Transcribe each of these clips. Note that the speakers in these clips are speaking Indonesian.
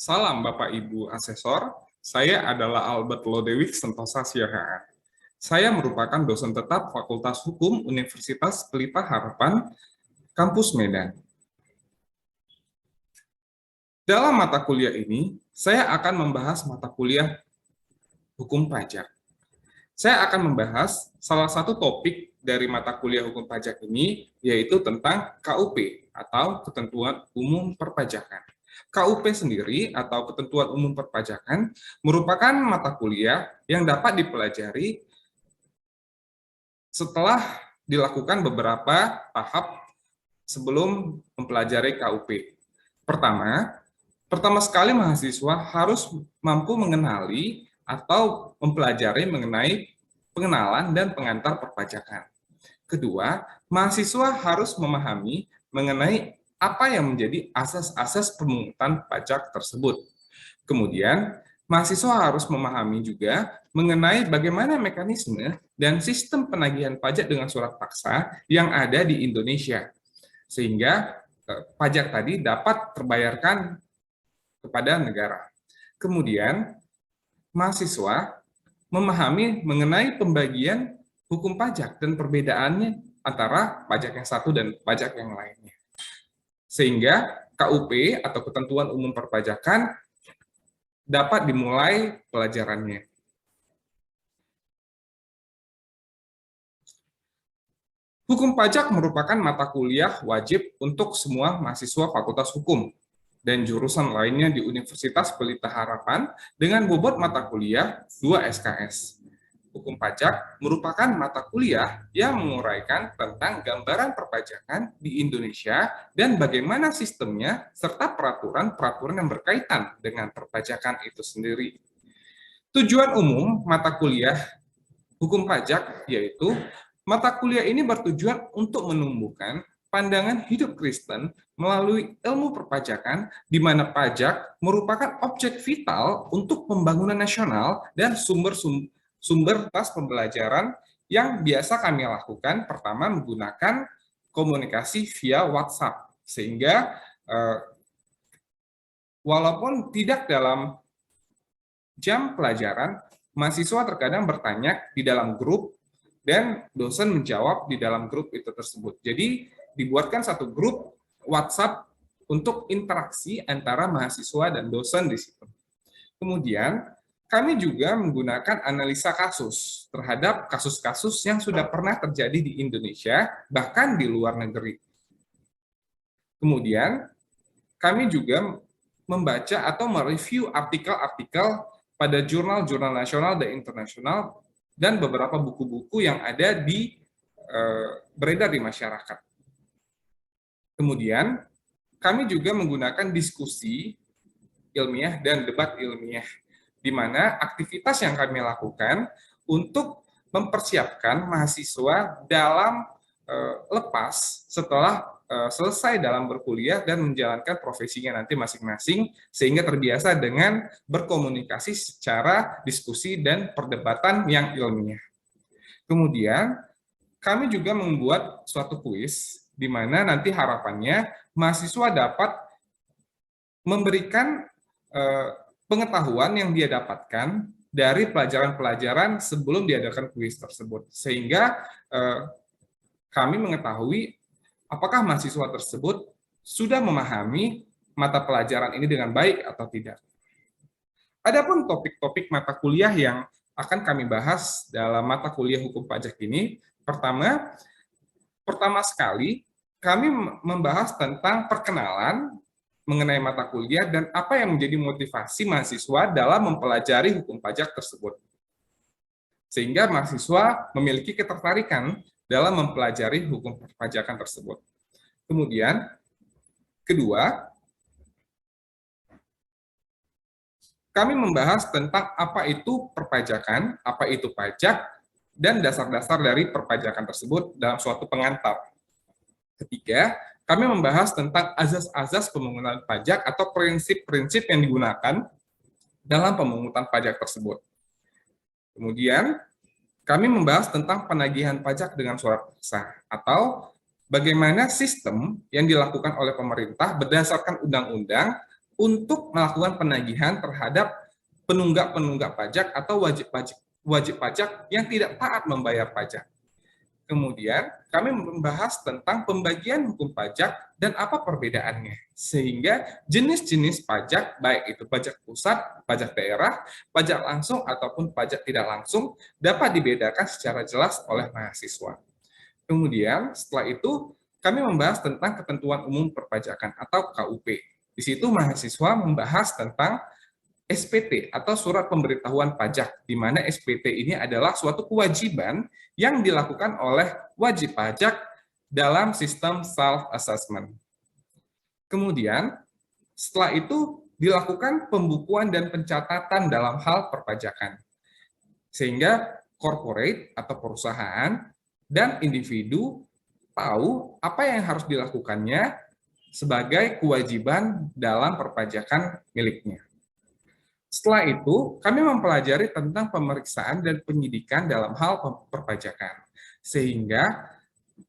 Salam Bapak Ibu Asesor, saya adalah Albert Lodewijk Sentosa Siahaan. Saya merupakan dosen tetap Fakultas Hukum Universitas Pelita Harapan, Kampus Medan. Dalam mata kuliah ini, saya akan membahas mata kuliah Hukum Pajak. Saya akan membahas salah satu topik dari mata kuliah Hukum Pajak ini, yaitu tentang KUP atau Ketentuan Umum Perpajakan. KUP sendiri atau Ketentuan Umum Perpajakan merupakan mata kuliah yang dapat dipelajari setelah dilakukan beberapa tahap sebelum mempelajari KUP. Pertama sekali mahasiswa harus mampu mengenali atau mempelajari mengenai pengenalan dan pengantar perpajakan. Kedua, mahasiswa harus memahami mengenai apa yang menjadi asas-asas pemungutan pajak tersebut. Kemudian, mahasiswa harus memahami juga mengenai bagaimana mekanisme dan sistem penagihan pajak dengan surat paksa yang ada di Indonesia, sehingga pajak tadi dapat terbayarkan kepada negara. Kemudian, mahasiswa memahami mengenai pembagian hukum pajak dan perbedaannya antara pajak yang satu dan pajak yang lainnya. Sehingga KUP atau Ketentuan Umum Perpajakan dapat dimulai pelajarannya. Hukum pajak merupakan mata kuliah wajib untuk semua mahasiswa Fakultas Hukum dan jurusan lainnya di Universitas Pelita Harapan dengan bobot mata kuliah 2 SKS. Hukum pajak merupakan mata kuliah yang menguraikan tentang gambaran perpajakan di Indonesia dan bagaimana sistemnya serta peraturan-peraturan yang berkaitan dengan perpajakan itu sendiri. Tujuan umum mata kuliah hukum pajak yaitu mata kuliah ini bertujuan untuk menumbuhkan pandangan hidup Kristen melalui ilmu perpajakan di mana pajak merupakan objek vital untuk pembangunan nasional dan sumber tas pembelajaran yang biasa kami lakukan. Pertama, menggunakan komunikasi via WhatsApp, sehingga walaupun tidak dalam jam pelajaran, mahasiswa terkadang bertanya di dalam grup dan dosen menjawab di dalam grup itu tersebut. Jadi dibuatkan satu grup WhatsApp untuk interaksi antara mahasiswa dan dosen di situ. Kemudian kami juga menggunakan analisa kasus terhadap kasus-kasus yang sudah pernah terjadi di Indonesia, bahkan di luar negeri. Kemudian, kami juga membaca atau mereview artikel-artikel pada jurnal-jurnal nasional dan internasional dan beberapa buku-buku yang ada beredar di masyarakat. Kemudian, kami juga menggunakan diskusi ilmiah dan debat ilmiah, di mana aktivitas yang kami lakukan untuk mempersiapkan mahasiswa dalam lepas setelah selesai dalam berkuliah dan menjalankan profesinya nanti masing-masing, sehingga terbiasa dengan berkomunikasi secara diskusi dan perdebatan yang ilmiah. Kemudian, kami juga membuat suatu kuis, di mana nanti harapannya mahasiswa dapat memberikan pengetahuan yang dia dapatkan dari pelajaran-pelajaran sebelum diadakan kuis tersebut, sehingga kami mengetahui apakah mahasiswa tersebut sudah memahami mata pelajaran ini dengan baik atau tidak. Adapun topik-topik mata kuliah yang akan kami bahas dalam mata kuliah hukum pajak ini, pertama sekali kami membahas tentang perkenalan mengenai mata kuliah dan apa yang menjadi motivasi mahasiswa dalam mempelajari hukum pajak tersebut. Sehingga mahasiswa memiliki ketertarikan dalam mempelajari hukum perpajakan tersebut. Kemudian, kedua, kami membahas tentang apa itu perpajakan, apa itu pajak, dan dasar-dasar dari perpajakan tersebut dalam suatu pengantar. Ketiga, kami membahas tentang azas-azas pemungutan pajak atau prinsip-prinsip yang digunakan dalam pemungutan pajak tersebut. Kemudian, kami membahas tentang penagihan pajak dengan surat paksa, atau bagaimana sistem yang dilakukan oleh pemerintah berdasarkan undang-undang untuk melakukan penagihan terhadap penunggak-penunggak pajak atau wajib pajak yang tidak taat membayar pajak. Kemudian kami membahas tentang pembagian hukum pajak dan apa perbedaannya. Sehingga jenis-jenis pajak, baik itu pajak pusat, pajak daerah, pajak langsung ataupun pajak tidak langsung, dapat dibedakan secara jelas oleh mahasiswa. Kemudian setelah itu kami membahas tentang ketentuan umum perpajakan atau KUP. Di situ mahasiswa membahas tentang SPT atau surat pemberitahuan pajak, di mana SPT ini adalah suatu kewajiban yang dilakukan oleh wajib pajak dalam sistem self-assessment. Kemudian, setelah itu dilakukan pembukuan dan pencatatan dalam hal perpajakan. Sehingga corporate atau perusahaan dan individu tahu apa yang harus dilakukannya sebagai kewajiban dalam perpajakan miliknya. Setelah itu, kami mempelajari tentang pemeriksaan dan penyidikan dalam hal perpajakan. Sehingga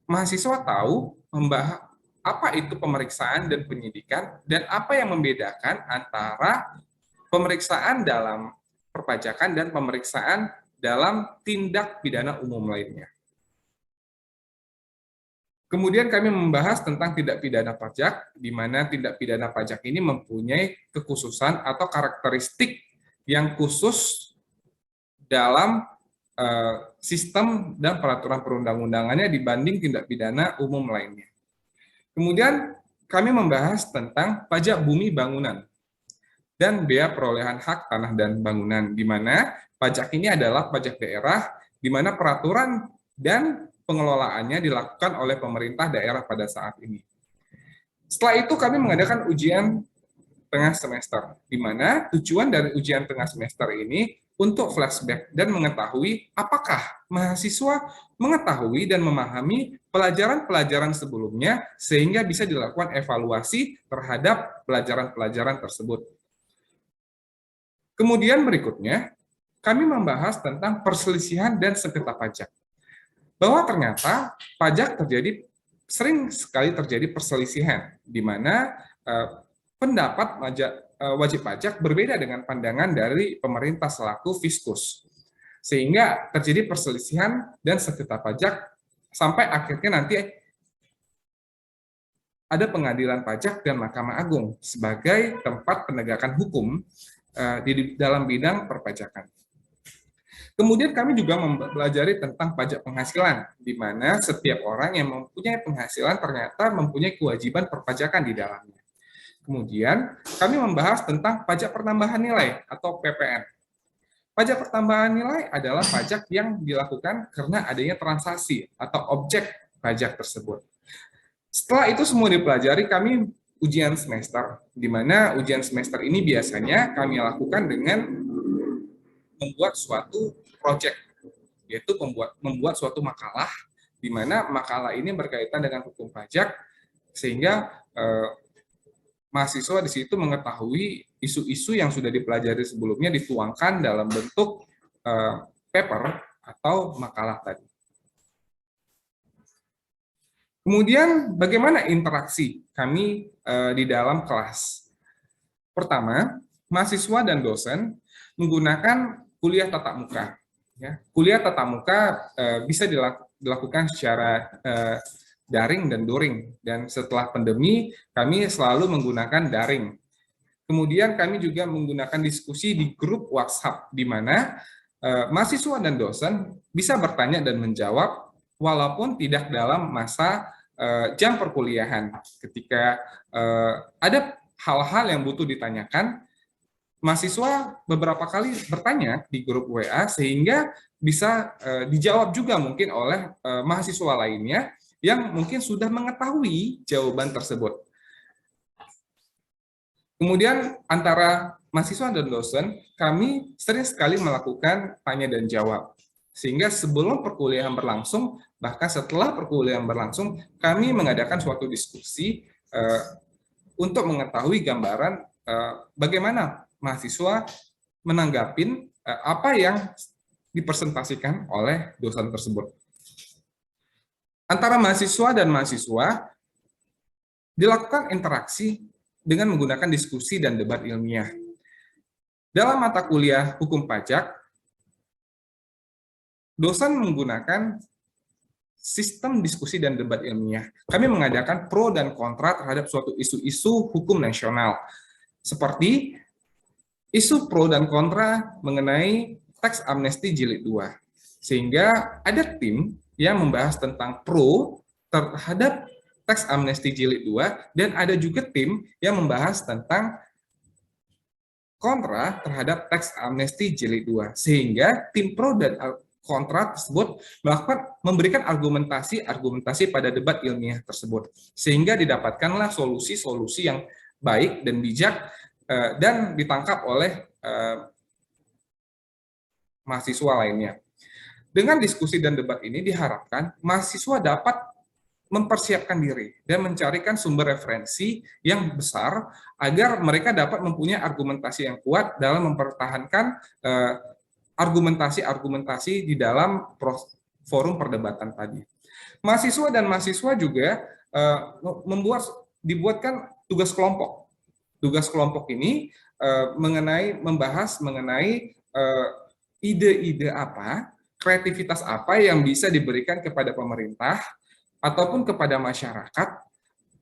mahasiswa tahu apa itu pemeriksaan dan penyidikan dan apa yang membedakan antara pemeriksaan dalam perpajakan dan pemeriksaan dalam tindak pidana umum lainnya. Kemudian kami membahas tentang tindak pidana pajak, di mana tindak pidana pajak ini mempunyai kekhususan atau karakteristik yang khusus dalam sistem dan peraturan perundang-undangannya dibanding tindak pidana umum lainnya. Kemudian kami membahas tentang pajak bumi bangunan dan bea perolehan hak tanah dan bangunan, di mana pajak ini adalah pajak daerah, di mana peraturan dan pengelolaannya dilakukan oleh pemerintah daerah pada saat ini. Setelah itu kami mengadakan ujian tengah semester, di mana tujuan dari ujian tengah semester ini untuk flashback dan mengetahui apakah mahasiswa mengetahui dan memahami pelajaran-pelajaran sebelumnya sehingga bisa dilakukan evaluasi terhadap pelajaran-pelajaran tersebut. Kemudian berikutnya, kami membahas tentang perselisihan dan sengketa pajak. Bahwa ternyata pajak sering sekali terjadi perselisihan, di mana pendapat wajib pajak berbeda dengan pandangan dari pemerintah selaku fiskus. Sehingga terjadi perselisihan dan sengketa pajak sampai akhirnya nanti ada pengadilan pajak dan Mahkamah Agung sebagai tempat penegakan hukum di dalam bidang perpajakan. Kemudian kami juga mempelajari tentang pajak penghasilan, di mana setiap orang yang mempunyai penghasilan ternyata mempunyai kewajiban perpajakan di dalamnya. Kemudian kami membahas tentang pajak pertambahan nilai atau PPN. Pajak pertambahan nilai adalah pajak yang dilakukan karena adanya transaksi atau objek pajak tersebut. Setelah itu semua dipelajari, kami ujian semester, di mana ujian semester ini biasanya kami lakukan dengan membuat suatu project, yaitu membuat suatu makalah, di mana makalah ini berkaitan dengan hukum pajak, sehingga mahasiswa di situ mengetahui isu-isu yang sudah dipelajari sebelumnya dituangkan dalam bentuk paper atau makalah tadi. Kemudian bagaimana interaksi kami di dalam kelas? Pertama, mahasiswa dan dosen menggunakan kuliah tatap muka. Ya, kuliah tatap muka bisa dilakukan secara daring dan luring. Dan setelah pandemi, kami selalu menggunakan daring. Kemudian kami juga menggunakan diskusi di grup WhatsApp, di mana mahasiswa dan dosen bisa bertanya dan menjawab, walaupun tidak dalam masa jam perkuliahan. Ketika ada hal-hal yang butuh ditanyakan, mahasiswa beberapa kali bertanya di grup WA sehingga bisa dijawab juga mungkin oleh mahasiswa lainnya yang mungkin sudah mengetahui jawaban tersebut. Kemudian antara mahasiswa dan dosen, kami sering sekali melakukan tanya dan jawab. Sehingga sebelum perkuliahan berlangsung, bahkan setelah perkuliahan berlangsung, kami mengadakan suatu diskusi untuk mengetahui gambaran bagaimana mahasiswa menanggapin apa yang dipresentasikan oleh dosen tersebut. Antara mahasiswa dan mahasiswa dilakukan interaksi dengan menggunakan diskusi dan debat ilmiah. Dalam mata kuliah hukum pajak, dosen menggunakan sistem diskusi dan debat ilmiah. Kami mengadakan pro dan kontra terhadap suatu isu-isu hukum nasional, seperti isu pro dan kontra mengenai teks amnesti jilid 2. Sehingga ada tim yang membahas tentang pro terhadap teks amnesti jilid 2, dan ada juga tim yang membahas tentang kontra terhadap teks amnesti jilid 2. Sehingga tim pro dan kontra tersebut memberikan argumentasi pada debat ilmiah tersebut, sehingga didapatkanlah solusi-solusi yang baik dan bijak dan ditangkap oleh mahasiswa lainnya. Dengan diskusi dan debat ini diharapkan mahasiswa dapat mempersiapkan diri dan mencarikan sumber referensi yang besar agar mereka dapat mempunyai argumentasi yang kuat dalam mempertahankan argumentasi-argumentasi di dalam forum perdebatan tadi. Mahasiswa dan mahasiswa juga dibuatkan tugas kelompok. Tugas kelompok ini membahas mengenai ide-ide apa, kreativitas apa yang bisa diberikan kepada pemerintah ataupun kepada masyarakat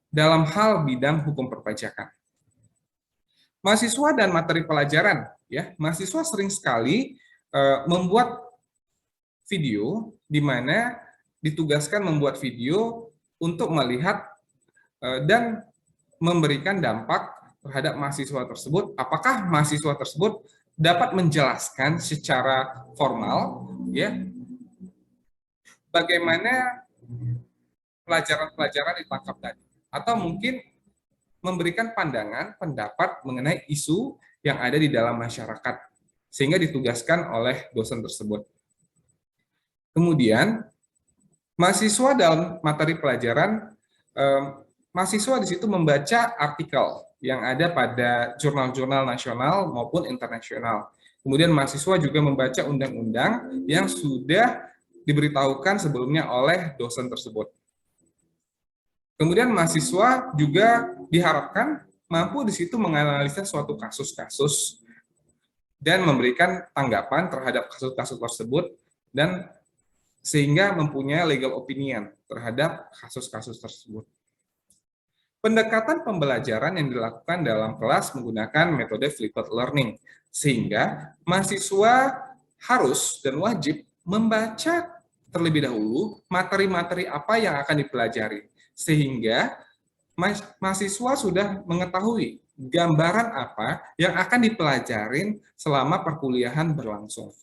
dalam hal bidang hukum perpajakan. Mahasiswa dan materi pelajaran, ya, mahasiswa sering sekali membuat video di mana ditugaskan membuat video untuk melihat dan memberikan dampak terhadap mahasiswa tersebut. Apakah mahasiswa tersebut dapat menjelaskan secara formal, ya, bagaimana pelajaran-pelajaran ditangkap tadi, atau mungkin memberikan pandangan, pendapat mengenai isu yang ada di dalam masyarakat, sehingga ditugaskan oleh dosen tersebut. Kemudian, mahasiswa dalam materi pelajaran, mahasiswa di situ membaca artikel yang ada pada jurnal-jurnal nasional maupun internasional. Kemudian mahasiswa juga membaca undang-undang yang sudah diberitahukan sebelumnya oleh dosen tersebut. Kemudian mahasiswa juga diharapkan mampu di situ menganalisa suatu kasus-kasus dan memberikan tanggapan terhadap kasus-kasus tersebut, dan sehingga mempunyai legal opinion terhadap kasus-kasus tersebut. Pendekatan pembelajaran yang dilakukan dalam kelas menggunakan metode flipped learning, sehingga mahasiswa harus dan wajib membaca terlebih dahulu materi-materi apa yang akan dipelajari, sehingga mahasiswa sudah mengetahui gambaran apa yang akan dipelajarin selama perkuliahan berlangsung.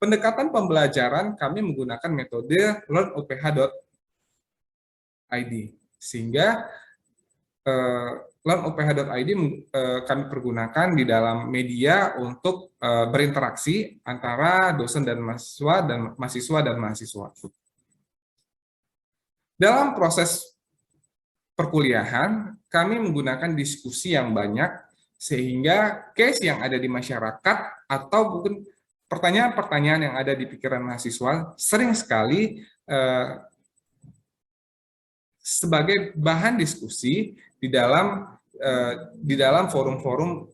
Pendekatan pembelajaran kami menggunakan metode learnoph.id, sehingga learnoph.id kami pergunakan di dalam media untuk berinteraksi antara dosen dan mahasiswa dan mahasiswa. Dalam proses perkuliahan, kami menggunakan diskusi yang banyak, sehingga case yang ada di masyarakat atau mungkin pertanyaan-pertanyaan yang ada di pikiran mahasiswa sering sekali sebagai bahan diskusi di dalam forum-forum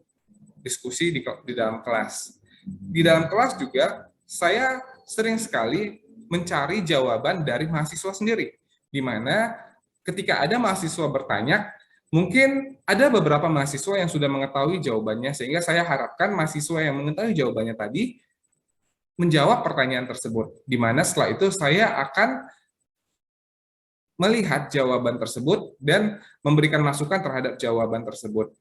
diskusi di dalam kelas. Di dalam kelas juga saya sering sekali mencari jawaban dari mahasiswa sendiri, di mana ketika ada mahasiswa bertanya, mungkin ada beberapa mahasiswa yang sudah mengetahui jawabannya, sehingga saya harapkan mahasiswa yang mengetahui jawabannya tadi menjawab pertanyaan tersebut, di mana setelah itu saya akan melihat jawaban tersebut dan memberikan masukan terhadap jawaban tersebut.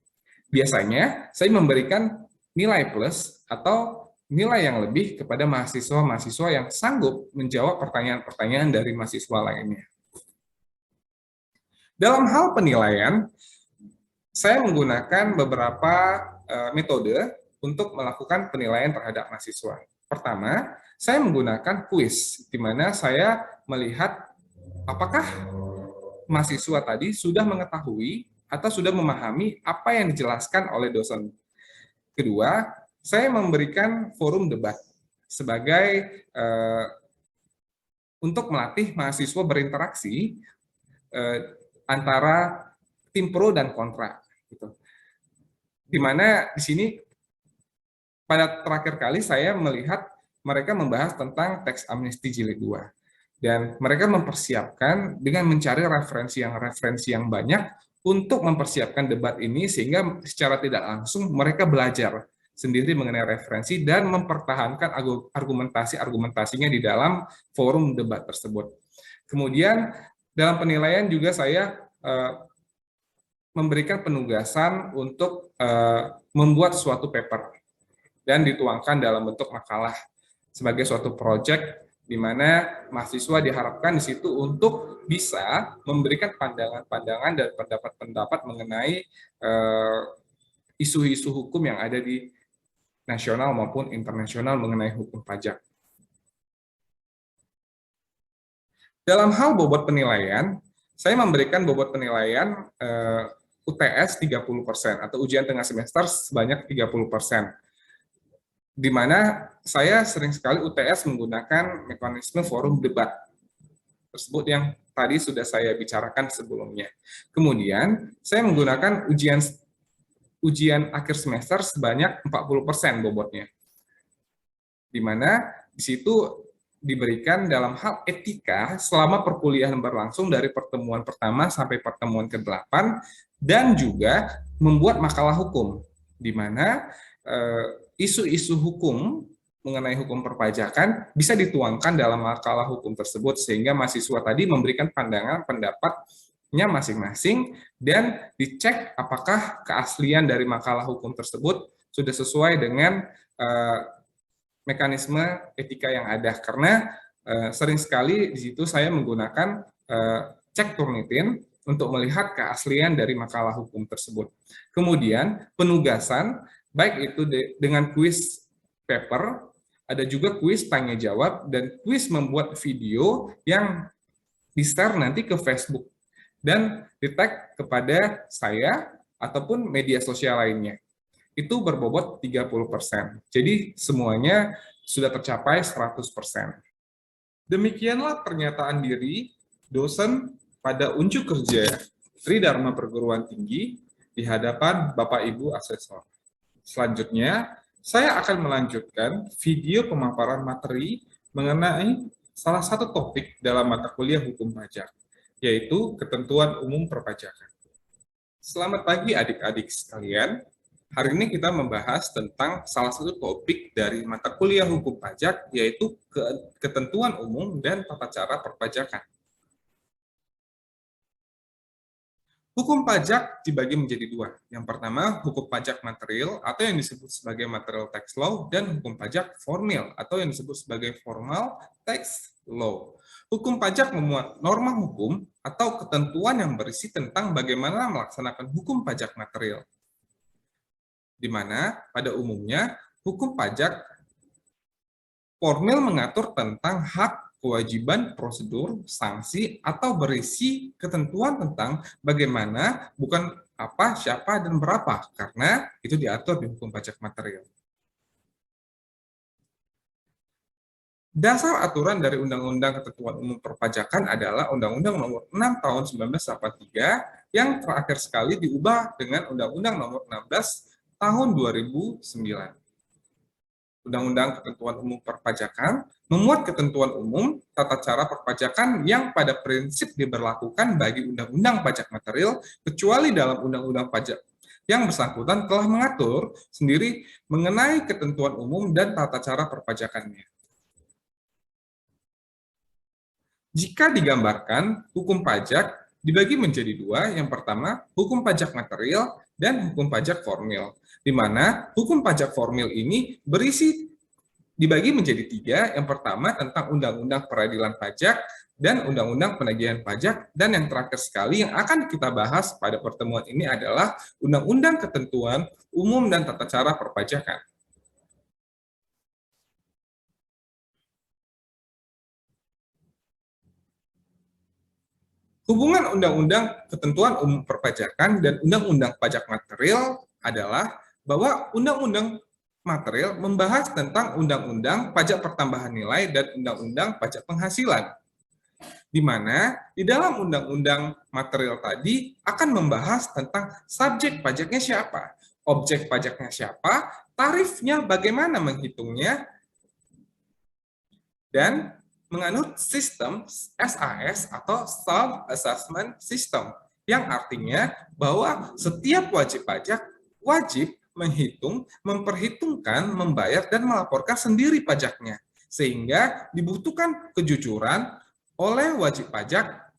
Biasanya saya memberikan nilai plus atau nilai yang lebih kepada mahasiswa-mahasiswa yang sanggup menjawab pertanyaan-pertanyaan dari mahasiswa lainnya. Dalam hal penilaian, saya menggunakan beberapa metode untuk melakukan penilaian terhadap mahasiswa. Pertama, saya menggunakan kuis, di mana saya melihat apakah mahasiswa tadi sudah mengetahui atau sudah memahami apa yang dijelaskan oleh dosen. Kedua, saya memberikan forum debat sebagai untuk melatih mahasiswa berinteraksi antara tim pro dan kontra gitu. Dimana di sini pada terakhir kali saya melihat mereka membahas tentang teks amnesti jilid 2 dan mereka mempersiapkan dengan mencari referensi yang banyak untuk mempersiapkan debat ini sehingga secara tidak langsung mereka belajar sendiri mengenai referensi dan mempertahankan argumentasinya di dalam forum debat tersebut. Kemudian dalam penilaian juga saya memberikan penugasan untuk membuat suatu paper dan dituangkan dalam bentuk makalah sebagai suatu proyek di mana mahasiswa diharapkan di situ untuk bisa memberikan pandangan-pandangan dan pendapat-pendapat mengenai isu-isu hukum yang ada di nasional maupun internasional mengenai hukum pajak. Dalam hal bobot penilaian, saya memberikan bobot penilaian UTS 30% atau ujian tengah semester sebanyak 30%. Di mana saya sering sekali UTS menggunakan mekanisme forum debat tersebut yang tadi sudah saya bicarakan sebelumnya. Kemudian saya menggunakan ujian akhir semester sebanyak 40% bobotnya. Di mana di situ diberikan dalam hal etika selama perkuliahan berlangsung dari pertemuan pertama sampai pertemuan ke-8 dan juga membuat makalah hukum di mana isu-isu hukum mengenai hukum perpajakan bisa dituangkan dalam makalah hukum tersebut sehingga mahasiswa tadi memberikan pandangan pendapatnya masing-masing dan dicek apakah keaslian dari makalah hukum tersebut sudah sesuai dengan mekanisme etika yang ada karena sering sekali di situ saya menggunakan cek Turnitin untuk melihat keaslian dari makalah hukum tersebut. Kemudian penugasan baik itu dengan kuis paper, ada juga kuis tanya jawab dan kuis membuat video yang di-share nanti ke Facebook dan di-tag kepada saya ataupun media sosial lainnya. Itu berbobot 30%. Jadi semuanya sudah tercapai 100%. Demikianlah pernyataan diri dosen pada unjuk kerja Tridharma Perguruan Tinggi di hadapan Bapak Ibu asesor. Selanjutnya, saya akan melanjutkan video pemaparan materi mengenai salah satu topik dalam mata kuliah hukum pajak, yaitu ketentuan umum perpajakan. Selamat pagi adik-adik sekalian. Hari ini kita membahas tentang salah satu topik dari mata kuliah hukum pajak, yaitu ketentuan umum dan tata cara perpajakan. Hukum pajak dibagi menjadi dua. Yang pertama, hukum pajak material atau yang disebut sebagai material tax law dan hukum pajak formil atau yang disebut sebagai formal tax law. Hukum pajak memuat norma hukum atau ketentuan yang berisi tentang bagaimana melaksanakan hukum pajak material. Di mana pada umumnya hukum pajak formil mengatur tentang hak, kewajiban, prosedur, sanksi, atau berisi ketentuan tentang bagaimana, bukan apa, siapa, dan berapa, karena itu diatur di hukum pajak material. Dasar aturan dari Undang-Undang Ketentuan Umum Perpajakan adalah Undang-Undang Nomor 6 Tahun 1983 yang terakhir sekali diubah dengan Undang-Undang Nomor 16 Tahun 2009. Undang-Undang Ketentuan Umum Perpajakan memuat ketentuan umum tata cara perpajakan yang pada prinsip diberlakukan bagi undang-undang pajak material kecuali dalam undang-undang pajak yang bersangkutan telah mengatur sendiri mengenai ketentuan umum dan tata cara perpajakannya. Jika digambarkan, hukum pajak dibagi menjadi dua. Yang pertama, hukum pajak material dan hukum pajak formil, di mana hukum pajak formil ini dibagi menjadi tiga. Yang pertama tentang Undang-Undang Peradilan Pajak dan Undang-Undang Penagihan Pajak, dan yang terakhir sekali yang akan kita bahas pada pertemuan ini adalah Undang-Undang Ketentuan Umum dan Tata Cara Perpajakan. Hubungan Undang-Undang Ketentuan Umum Perpajakan dan Undang-Undang Pajak Material adalah bahwa Undang-Undang Material membahas tentang Undang-Undang Pajak Pertambahan Nilai dan Undang-Undang Pajak Penghasilan. di mana di dalam undang-undang material tadi akan membahas tentang subjek pajaknya siapa, objek pajaknya siapa, tarifnya bagaimana menghitungnya, dan menganut sistem SAS atau Self Assessment System, yang artinya bahwa setiap wajib pajak wajib menghitung, memperhitungkan, membayar, dan melaporkan sendiri pajaknya. Sehingga dibutuhkan kejujuran oleh wajib pajak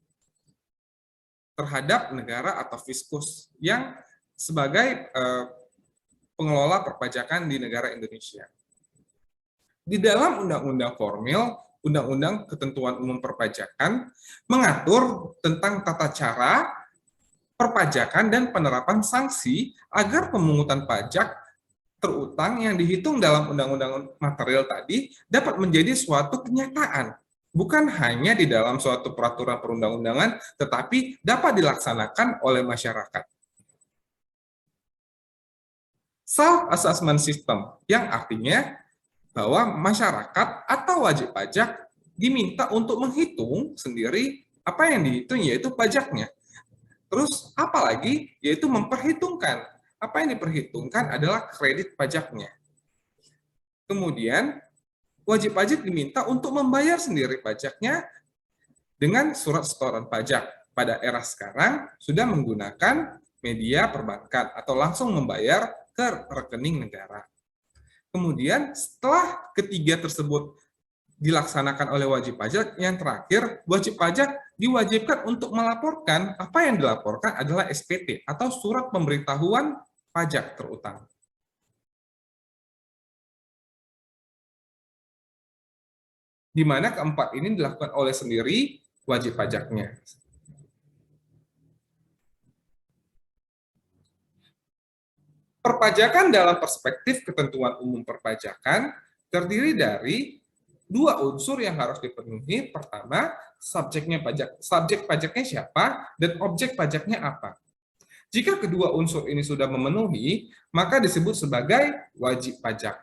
terhadap negara atau fiskus yang sebagai pengelola perpajakan di negara Indonesia. Di dalam undang-undang formil, undang-undang ketentuan umum perpajakan mengatur tentang tata cara perpajakan dan penerapan sanksi agar pemungutan pajak terutang yang dihitung dalam undang-undang material tadi dapat menjadi suatu kenyataan, bukan hanya di dalam suatu peraturan perundang-undangan, tetapi dapat dilaksanakan oleh masyarakat. Self-assessment system, yang artinya bahwa masyarakat atau wajib pajak diminta untuk menghitung sendiri apa yang dihitung, yaitu pajaknya. Terus apalagi, yaitu memperhitungkan. Apa yang diperhitungkan adalah kredit pajaknya. Kemudian, wajib pajak diminta untuk membayar sendiri pajaknya dengan surat setoran pajak. Pada era sekarang, sudah menggunakan media perbankan atau langsung membayar ke rekening negara. Kemudian setelah ketiga tersebut dilaksanakan oleh wajib pajak, yang terakhir wajib pajak diwajibkan untuk melaporkan. Apa yang dilaporkan adalah SPT atau surat pemberitahuan pajak terutang. Di mana keempat ini dilakukan oleh sendiri wajib pajaknya. Perpajakan dalam perspektif ketentuan umum perpajakan terdiri dari dua unsur yang harus dipenuhi. Pertama, subjek pajaknya siapa dan objek pajaknya apa. Jika kedua unsur ini sudah memenuhi, maka disebut sebagai wajib pajak.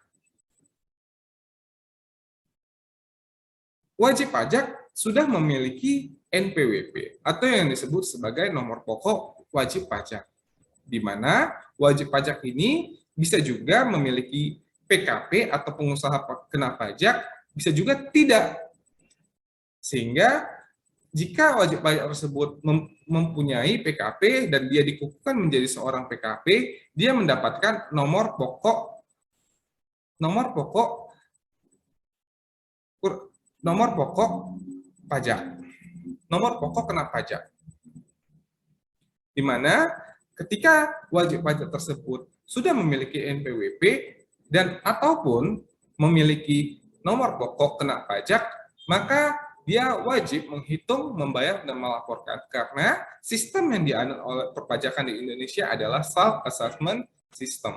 Wajib pajak sudah memiliki NPWP atau yang disebut sebagai nomor pokok wajib pajak, di mana wajib pajak ini bisa juga memiliki PKP atau pengusaha kena pajak, bisa juga tidak. Sehingga jika wajib pajak tersebut mempunyai PKP dan dia dikukuhkan menjadi seorang PKP, dia mendapatkan nomor pokok pajak, nomor pokok kena pajak, di mana ketika wajib pajak tersebut sudah memiliki NPWP dan ataupun memiliki nomor pokok kena pajak, maka dia wajib menghitung, membayar, dan melaporkan, karena sistem yang dianut oleh perpajakan di Indonesia adalah self-assessment system.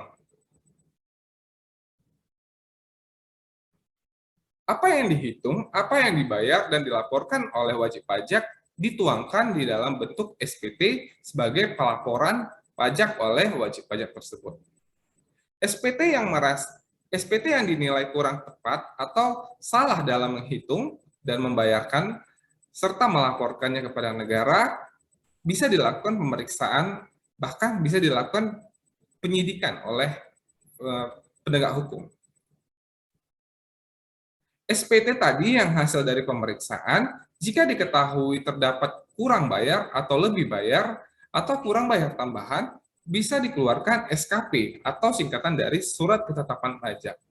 Apa yang dihitung, apa yang dibayar, dan dilaporkan oleh wajib pajak dituangkan di dalam bentuk SPT sebagai pelaporan pajak oleh wajib pajak tersebut. SPT yang dinilai kurang tepat atau salah dalam menghitung dan membayarkan serta melaporkannya kepada negara, bisa dilakukan pemeriksaan, bahkan bisa dilakukan penyidikan oleh penegak hukum. SPT tadi yang hasil dari pemeriksaan, jika diketahui terdapat kurang bayar atau lebih bayar, atau kurang bayar tambahan, bisa dikeluarkan SKP atau singkatan dari Surat Ketetapan Pajak.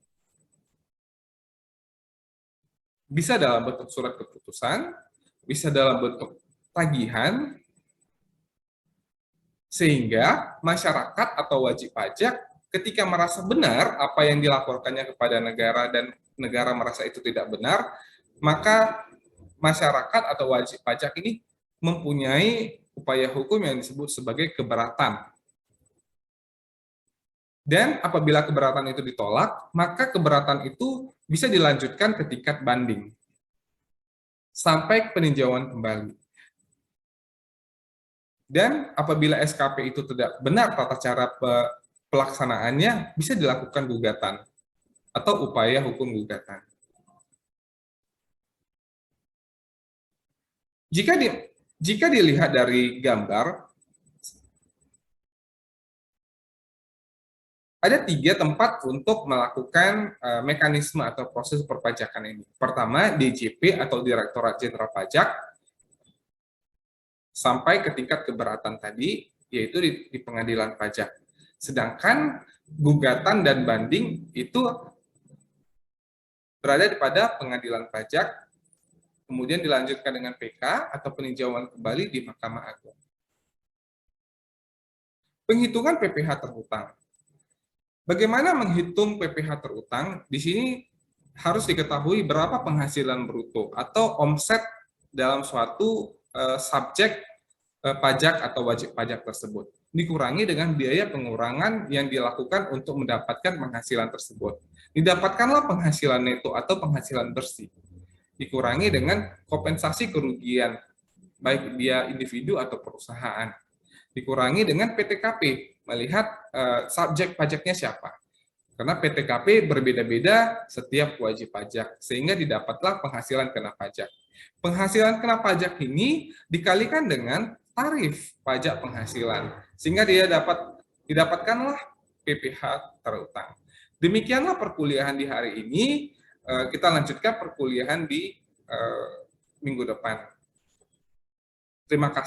Bisa dalam bentuk surat keputusan, bisa dalam bentuk tagihan, sehingga masyarakat atau wajib pajak ketika merasa benar apa yang dilaporkannya kepada negara dan negara merasa itu tidak benar, maka masyarakat atau wajib pajak ini mempunyai upaya hukum yang disebut sebagai keberatan. Dan apabila keberatan itu ditolak, maka keberatan itu bisa dilanjutkan ke tingkat banding sampai peninjauan kembali. Dan apabila SKP itu tidak benar tata cara pelaksanaannya, bisa dilakukan gugatan atau upaya hukum gugatan. Jika dilihat dari gambar, ada 3 tempat untuk melakukan mekanisme atau proses perpajakan ini. Pertama, DJP atau Direktorat Jenderal Pajak, sampai ke tingkat keberatan tadi, yaitu di pengadilan pajak. Sedangkan gugatan dan banding itu berada pada pengadilan pajak, kemudian dilanjutkan dengan PK atau peninjauan kembali di Mahkamah Agung. Penghitungan PPh terhutang. Bagaimana menghitung PPh terhutang? Di sini harus diketahui berapa penghasilan bruto atau omset dalam suatu subjek pajak atau wajib pajak tersebut. Dikurangi dengan biaya pengurangan yang dilakukan untuk mendapatkan penghasilan tersebut. Didapatkanlah penghasilan neto atau penghasilan bersih. Dikurangi dengan kompensasi kerugian, baik dia individu atau perusahaan. Dikurangi dengan PTKP, melihat subjek pajaknya siapa. Karena PTKP berbeda-beda setiap wajib pajak, sehingga didapatlah penghasilan kena pajak. Penghasilan kena pajak ini dikalikan dengan tarif pajak penghasilan, sehingga dia didapatkanlah PPh terhutang. Demikianlah perkuliahan di hari ini. Kita lanjutkan perkuliahan di minggu depan. Terima kasih.